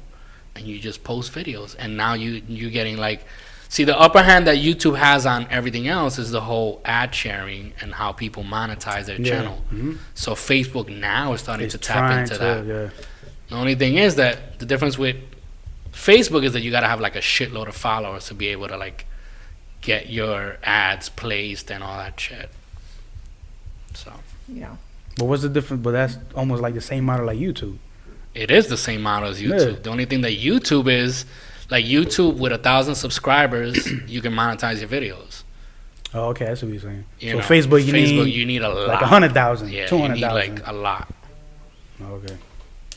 and you just post videos, and now you're getting like, see, the upper hand that YouTube has on everything else is the whole ad sharing and how people monetize their channel. Mhm. So Facebook now is starting It's to tap trying into to, that. yeah. The only thing is that the difference with Facebook is that you gotta have like a shitload of followers to be able to like get your ads placed and all that shit. So Yeah. But what's the difference? But that's almost like the same model like YouTube. it is the same model as YouTube. Yeah. The only thing that YouTube is, like YouTube with 1,000 subscribers, you can monetize your videos. Oh, okay, that's what you're saying. You So know, Facebook, you need a lot, like 100,000, yeah, 200,000. you need like a lot. Okay.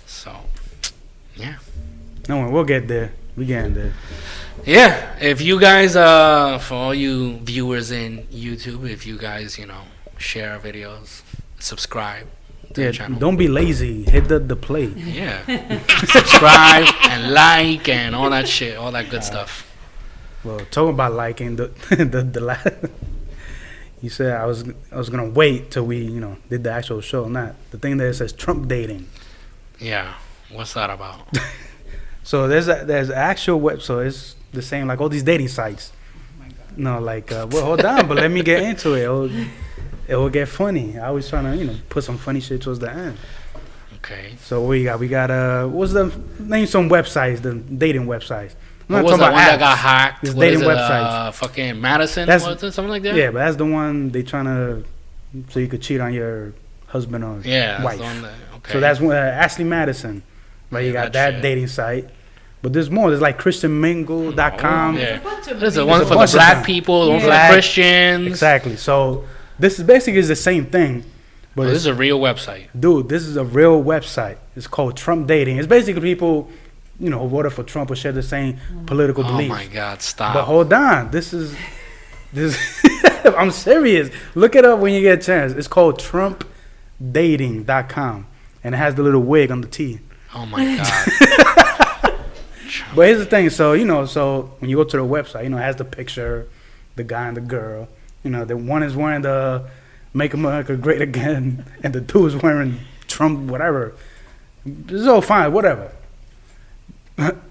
So, yeah. No, we'll get there. We getting there. Yeah, if you guys, for all you viewers in YouTube, if you guys, share our videos, subscribe to Yeah, the channel. don't be lazy. Hit the play. Yeah. Subscribe and like and all that shit, all that good stuff. Well, talking about liking the last. You said I was gonna wait till we did the actual show. Not the thing that says Trump dating. Yeah. What's that about? So there's actual web. So it's the same like all these dating sites. No, like well, hold on, but let me get into it. It will get funny. I was trying to put some funny shit towards the end. Okay. So what we got what's the name? Some websites, the dating websites. I'm What not was talking that about one that apps. got hacked? It's What dating is it, websites. Fucking Madison, That's- was it something like that? Yeah, but that's the one they trying to so you could cheat on your husband or Yeah, that's wife. the one that, okay. So that's Ashley Madison. Right, you Yeah, got that that shit. dating site. But there's more. There's like ChristianMingle.com. Yeah. bunch of There's the videos. one for the bunch of black them. people, the one for the Black- Christians. Exactly. So this is basically the same thing. But Oh, this it's, is a real website. dude, this is a real website. It's called Trump Dating. It's basically people, who voted for Trump or share the same political Oh beliefs. my God, stop. But hold on, this. I'm serious. Look it up when you get a chance. It's called TrumpDating.com, and it has the little wig on the T. Oh my God. But here's the thing. So so when you go to the website, it has the picture, the guy and the girl. The one is wearing the "Make America Great Again," and the two is wearing Trump, whatever. It's all fine, whatever.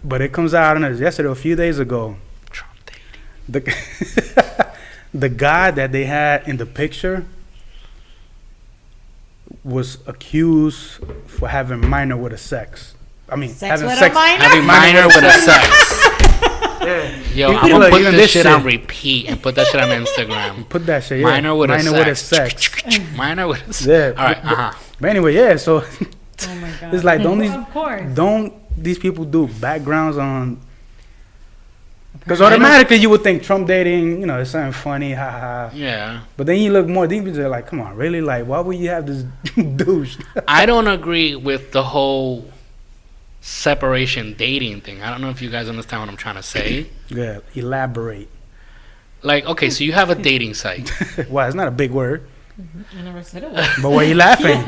But it comes out on yesterday, a few days ago. Trump dating. The the guy that they had in the picture was accused for having minor with a sex. I mean, Sex having with a sex. minor? Having minor with a sex. Yeah. Yo, Even I'm gonna look, put even this this shit shit. on repeat and put that shit on Instagram. Put that shit. Yeah. Minor with a sex. sex. Minor with a sex. Yeah. All right. But anyway, yeah. So Oh my god. it's like Of course. don't these people do backgrounds on? Because automatically you would think Trump dating, it's something funny, haha. Yeah. But then you look more deep into it, like, come on, really? Like, why would you have this douche? I don't agree with the whole separation dating thing. I don't know if you guys understand what I'm trying to say. Yeah, elaborate. Like, okay, so you have a dating site. Wow, it's not a big word. I never said it was. But why are you laughing?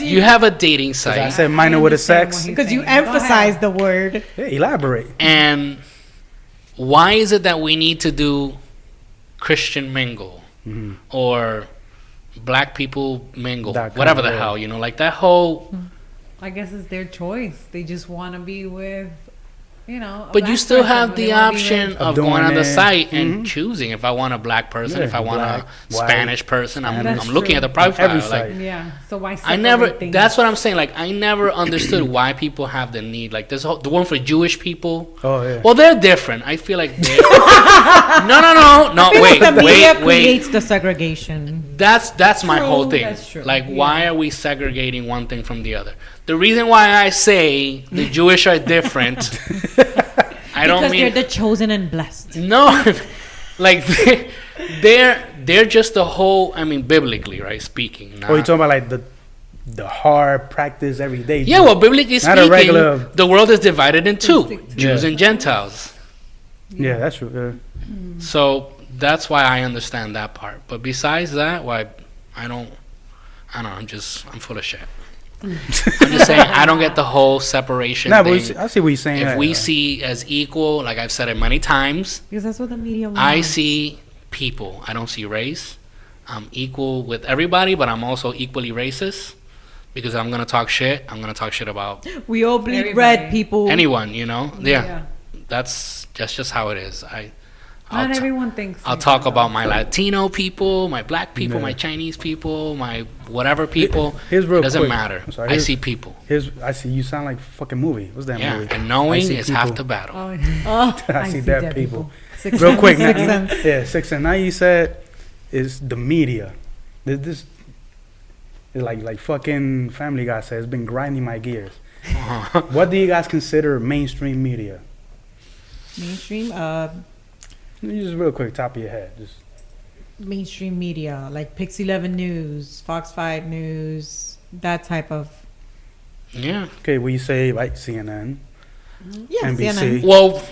You have a dating I site, said minor with a understand sex. what Because you Go ahead. emphasize the word. Yeah, elaborate. and why is it that we need to do Christian mingle Mhm. or black people mingle, That kind whatever of the way. hell, like that whole. I guess it's their choice. They just want to be with, a But you black still person, have or the they wanna be option with- of Of going on the doing it. site and Mhm. choosing if I want a black person, Yeah, if I want black, a white, Spanish person. I'm That's looking at the true. profile. Every Like, site. Yeah. So why? I separate never. things? That's what I'm saying. Like, I never understood why people have the need. Like, this the one for Jewish people. Oh, yeah. Well, they're different. I feel like they're. no. Wait, the media wait. creates the segregation. That's my True, whole thing. that's true, Like, yeah. why are we segregating one thing from the other? The reason why I say the Jewish are different, I don't Because mean they're the chosen and blessed. no, like they're just the whole. I mean, biblically, right? Speaking. Oh, you talking about like the hard practice every day? Yeah, well, biblically Not a speaking, regular- the world is divided in two: stick to Jews Yeah. and Gentiles. Yeah, that's true. So that's why I understand that part. But besides that, why I don't know. I'm full of shit. I'm just saying I don't get the whole separation Nah, thing. but I see what you're saying. If we see as equal, like I've said it many times, Because that's what the media wants. I see people. I don't see race. I'm equal with everybody, but I'm also equally racist because I'm gonna talk shit. I'm gonna talk shit about We all bleed Everybody. red, people. anyone. Yeah. That's just how it is. I'll Not ta- everyone thinks. I'll like talk that, about though. my Latino people, my black people, Yeah. my Chinese people, my whatever people. Here's real It doesn't quick. matter. I'm sorry, I here's- see people. I see you sound like fucking movie. What's that Yeah, movie? and I knowing see is half people. the battle. Oh, I see dead people. Six Real Sense, quick, Six now, Sense. yeah, 6 and 9. You said is the media. This is like fucking Family Guy says. It's been grinding my gears. What do you guys consider mainstream media? Mainstream, Just real quick, top of your head. Just mainstream media, like Pix 11 News, Fox 5 News, that type of. Yeah. okay. What you say? Like CNN, Yeah, NBC. CNN. Well,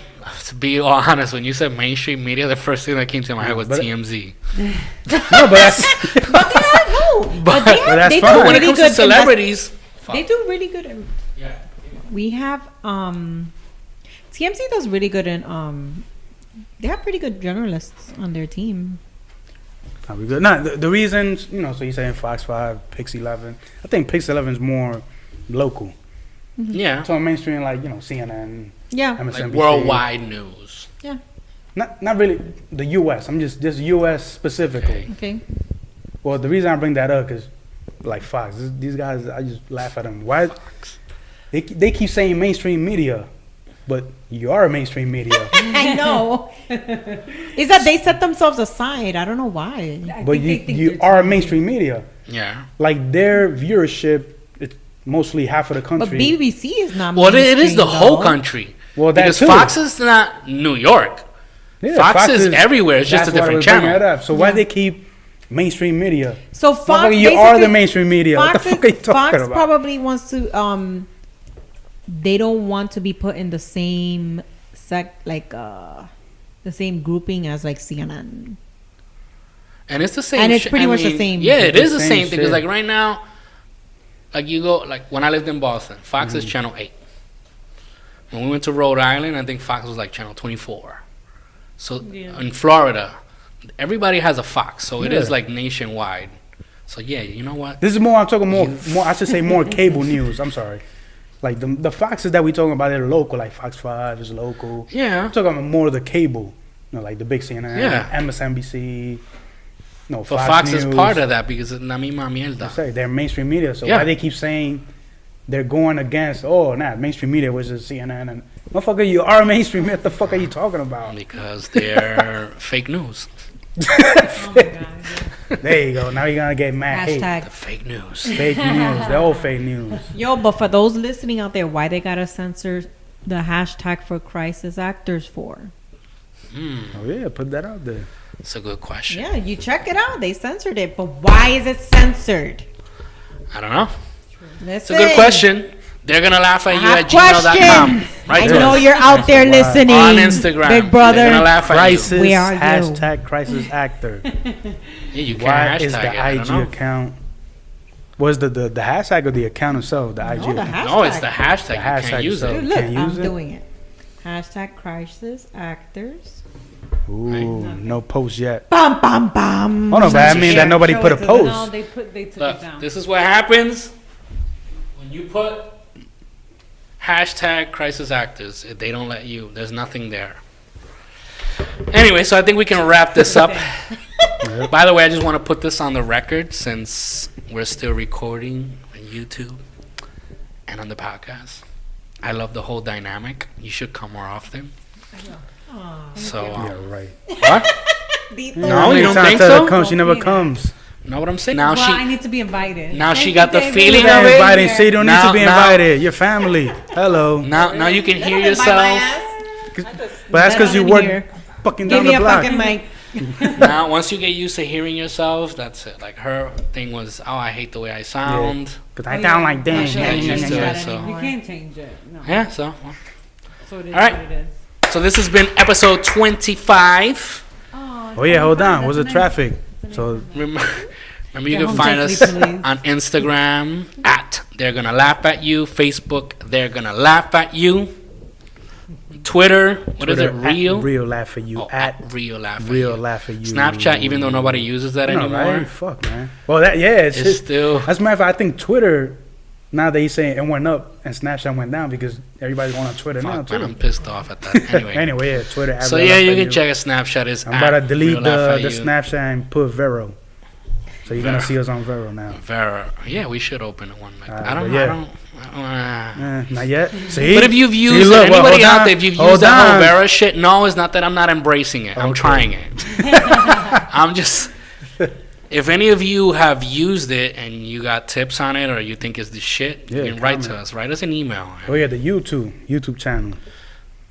to be honest, when you said mainstream media, the first thing that came to my head was But- TMZ. No, but that's But they have, no, but they, have, that's they fine. do But when it really comes good. to celebrities, They do really good. yeah. We have TMZ does really good in they have pretty good journalists on their team. Are we good? Nah, the reasons, so you're saying Fox 5, Pix 11. I think Pix 11 is more local. Yeah. So mainstream, like, CNN, Yeah. MSNBC. Like worldwide news. Yeah. Not really the U.S. I'm just U.S. specifically. Okay. Well, the reason I bring that up is like Fox. These guys, I just laugh at them. Why? They keep saying mainstream media, but you are mainstream media. I know. Is that they set themselves aside? I don't know why. But you are mainstream media. Yeah. Like their viewership, it's mostly half of the But country. BBC is not. Well, it is the mainstream, whole though. country. Well, that because too. Fox is not New York. Yeah, Fox is everywhere. It's just that's a why I different was bringing channel. that up. So why they keep mainstream media? So Fox, Motherfucker, you are the basically- mainstream media. What the fuck are you talking Fox about? probably wants to. They don't want to be put in the same the same grouping as like CNN. And it's the same. And it's pretty much the same. Yeah, it It's is the the same same thing. Because shit. like right now, like you go like when I lived in Boston, Fox is channel 8. When we went to Rhode Island, I think Fox was like channel 24. So in Florida, everybody has a Fox, so it is Yeah. like nationwide. So yeah, you know what? This is more. I'm talking more. I should say more cable news. I'm sorry. Like the Foxes that we talking about, they're local. Like Fox 5 is local. Yeah. I'm talking about more of the cable. Like the big CNN, Yeah. MSNBC. No, But Fox, Fox News. is part of that because it's la misma I mierda. say they're mainstream media. So Yeah. why they keep saying they're going against? Mainstream media, which is CNN and motherfucker. You are mainstream. What the fuck are you talking about? Because they're fake news. Oh my God. There you go. Now you're gonna get mad hate. Hashtag. The fake news. Fake news. They're all fake news. Yo, but for those listening out there, why they gotta censor the hashtag for crisis actors for? Oh yeah, put that out there. It's a good question. Yeah, you check it out. They censored it, but why is it censored? I don't know. Listen, It's a good question. They're gonna laugh at I you have at gmail.com. questions. Right I to know us. you're out there why. listening. On Instagram. Big brother. They're gonna laugh at Crisis. Where are you? Hashtag crisis actor. you. Yeah, you Why can't is hashtag the it. I IG don't know. account? Was the hashtag or the account itself? The IG No, the account. hashtag. No, it's the hashtag. The You hashtag can't use itself. it. Look, Can't use I'm it? doing it. Hashtag crisis actors. Ooh, no post yet. Bam, bam, bam. Oh no, but I mean that nobody Show put a it to them. No, post. they took it Look, down. this is what happens when you put hashtag crisis actors. If they don't let you, there's nothing there. Anyway, so I think we can wrap this up. By the way, I just want to put this on the record since we're still recording on YouTube and on the podcast. I love the whole dynamic. You should come more often. So, Yeah, right. what? No, you don't Anytime I think tell her so? to come, she never comes. Know what I'm saying? Now Well, I she, need to be invited. now she Thank got you, the David. feeling You're of it. invited. See, you don't need Now- to be now- invited. Your family. Hello. Now you can hear Invite my yourself. ass. But that's because you in work here. fucking Give down me the a block. fucking mic. Now, once you get used to hearing yourself, that's it. Like her thing was, oh, I hate the way I sound. Because I sound like Yeah, dang. used to it, so. You can't change it. No. Yeah, so. So it is All right. what it is. So this has been episode 25. Oh yeah, hold on. What's the traffic? So Remember you Get can home find safely, us please. on Instagram at They're Gonna Laugh at You. Facebook, They're Gonna Laugh at You. Twitter, what is it? Twitter, at Real? Real laugh at you. Oh, At Real Laugh at Real You. laugh at you. Snapchat, even though nobody uses that No, anymore, right? Fuck, man. Well, that it's it's just, still. as a matter of fact, I think Twitter. Now that he's saying it went up and Snapchat went down because everybody's going on Twitter now Fuck, man, too. I'm pissed off at that. Anyway. Anyway, yeah, Twitter. at So Real yeah, Laugh you at can check a Snapchat. Is I'm about to delete Real Laugh at the You. Snapchat and put Vero. So you're gonna Vero. see us on Vero now. Vera. Yeah, we should open one. Like, I but don't. yeah. I don't. Not yet. See, But if you've See, used look, it, well, anybody hold out on, there, if you've hold used that whole on. Vera shit, no, it's not that I'm not embracing it. I'm Okay. trying it. I'm just. If any of you have used it and you got tips on it or you think it's the shit, Yeah, you can write to comment. us. Write us an email. Oh yeah, the YouTube channel.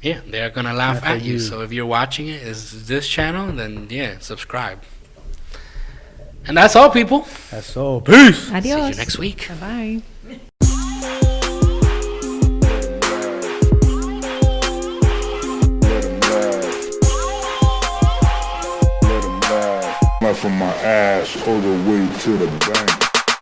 Yeah, they're gonna laugh Laugh at at you. you. So if you're watching it, is this channel? Then yeah, subscribe. And that's all, people. That's all. Peace. Adios. See you next week. Bye-bye. Let 'em laugh. From my ass all the way to the bank.